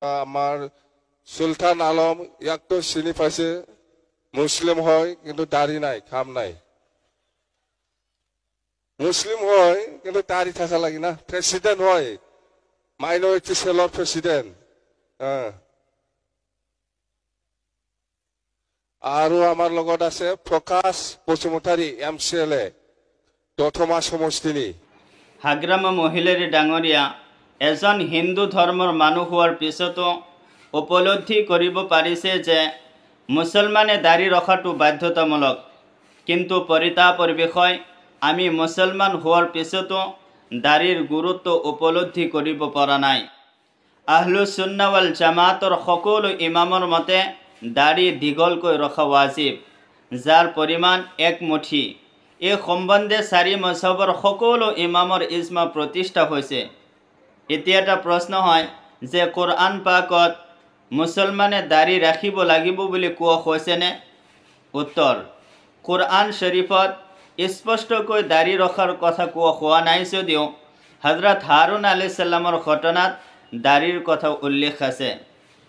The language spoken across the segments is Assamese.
আমার সুলতান আলম ইয়াক তো চিনি পাইছে, মুসলিম হয় কিন্তু দাড়ি নাই, খাম নাই। মুসলিম হয় কিন্তু দাড়ি থাকা লাগে না, প্রেসিডেন্ট হয়, মাইনরিটি সেলৰ প্ৰেসিডেন্ট। আৰু আমাৰ লগত আছে প্ৰকাশ বসুমতাৰী MCLA দতমা সমষ্টিনী। হাগ্ৰামা মহিলাৰী ডাঙৰীয়া এজন হিন্দু ধৰ্মৰ মানুহ হোৱাৰ পিছতো উপলব্ধি কৰিব পাৰিছে যে মুছলমানে দাড়ি ৰখাটো বাধ্যতামূলক, কিন্তু পৰিতাপৰ বিষয় আমি মুছলমান হোৱাৰ পিছতো দাড়িৰ গুৰুত্ব উপলব্ধি কৰিব পৰা নাই। আহলুছ সুন্নাহ ওয়াল জামাতৰ সকলো ইমামৰ মতে দাড়ি দীঘলকৈ ৰখা ৱাজিব, যাৰ পৰিমাণ এক মুঠি। এই সম্বন্ধে চাৰি মজহবৰ সকলো ইমামৰ ইজমা প্ৰতিষ্ঠা হৈছে। এতিয়া এটা প্ৰশ্ন হয় যে কোৰআন পাকত মুছলমানে দাড়ি ৰাখিব লাগিব বুলি কোৱা হৈছেনে? উত্তৰ, কোৰআন শৰীফত স্পষ্টকৈ দাড়ি ৰখাৰ কথা কোৱা হোৱা নাই যদিও হজৰত হাৰুন আলাইহিস সালামৰ ঘটনাত দাড়িৰ কথা উল্লেখ আছে।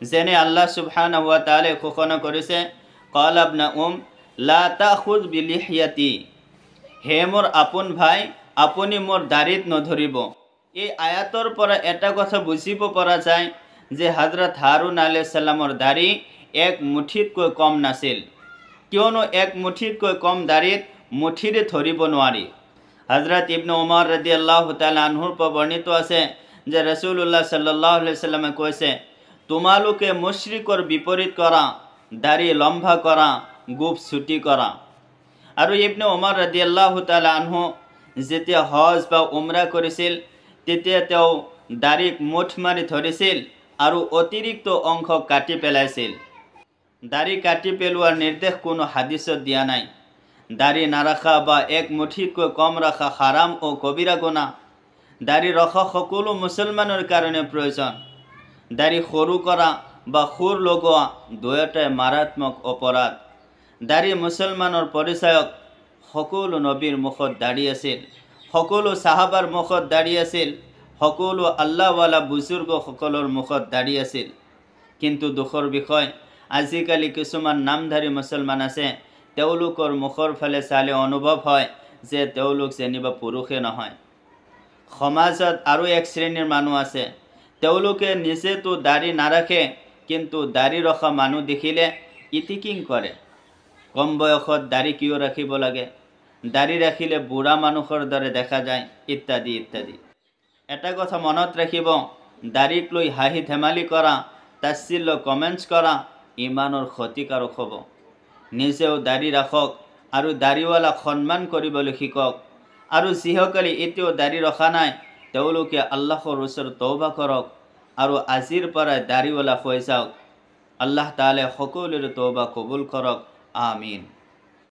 যেনে আল্লাহ সুবহানাহু ওয়া তাআলা ঘোষণা কৰিছে, ক্বাল ইবনা লা তাখুজ বিলিহিয়াতি, হে মোৰ আপোন ভাই, আপুনি মোৰ দাড়িত নধৰিব। এই আয়াতৰ পৰা এটা কথা বুজিব পৰা যায় যে হজৰত হাৰুন আলাইহিস সালামৰ দাড়ি এক মুঠিতকৈ কম নাছিল, কিয়নো এক মুঠিতকৈ কম দাড়িত মুঠিৰে ধৰিব নোৱাৰি। হজৰত ইবনে উমৰ ৰাদিয়াল্লাহু তাআলা আনহুৰ পৰা বৰ্ণিত আছে যে ৰাসূলুল্লাহ সাল্লাল্লাহু আলাইহি ওয়াসাল্লামে কৈছে, তোমালোকে মুশৰিকৰ বিপৰীত কৰা, দাড়ি লম্বা কৰা, গোফ ছুটি কৰা। আৰু ইবনে উমৰ ৰাদিয়াল্লাহু তাআলা আনহু যেতিয়া হজ বা উমৰা কৰিছিল তেতিয়া তেওঁ দাড়িক মুঠ মাৰি ধৰিছিল আৰু অতিৰিক্ত অংশ কাটি পেলাইছিল। দাড়ি কাটি পেলোৱাৰ নিৰ্দেশ কোনো হাদিছত দিয়া নাই। দাড়ি নাৰাখা বা এক মুঠিতকৈ কম ৰখা হাৰাম ও কবিৰা গুনাহ। দাড়ি ৰখা সকলো মুছলমানৰ কাৰণে প্ৰয়োজন। দাড়ি সৰু কৰা বা খুৰ লগোৱা দুয়োটাই মাৰাত্মক অপৰাধ। দাড়ি মুছলমানৰ পৰিচয়ক। সকলো নবীৰ মুখত দাড়ি আছিল, সকলো সাহাবাৰ মুখত দাড়ি আছিল, সকলো আল্লাহৱালা বুজুৰ্গসকলৰ মুখত দাড়ি আছিল। কিন্তু দুখৰ বিষয়, আজিকালি কিছুমান নামধাৰী মুছলমান আছে, তেওঁলোকৰ মুখৰ ফালে চালে অনুভৱ হয় যে তেওঁলোক যেনিবা পুৰুষে নহয়। সমাজত আৰু এক শ্ৰেণীৰ মানুহ আছে, তেওঁলোকে নিজেতো দাড়ি নাৰাখে, কিন্তু দাড়ি ৰখা মানুহ দেখিলে ইটিকিং কৰে। কম বয়সত দাড়ি কিয় ৰাখিব লাগে, দাড়ি ৰাখিলে বুঢ়া মানুহৰ দৰে দেখা যায়, ইত্যাদি ইত্যাদি। এটা কথা মনত ৰাখিব, দাড়িক লৈ হাঁহি ধেমালি কৰা, তাচ্ছিল্য কমেণ্টছ কৰা ইমানৰ ক্ষতিকাৰক হ'ব। নিজেও দাড়ি ৰাখক আৰু দাড়িৱালাক সন্মান কৰিবলৈ শিকক। আৰু যিসকলে এতিয়াও দাড়ি ৰখা নাই তেওঁলোকে আল্লাহৰ ওচৰত তওবা কৰক আৰু আজিৰ পৰাই দাড়িৱালা হৈ যাওক। আল্লাহ তাআলাই সকলোৰে তওবা কবুল কৰক। আমিন।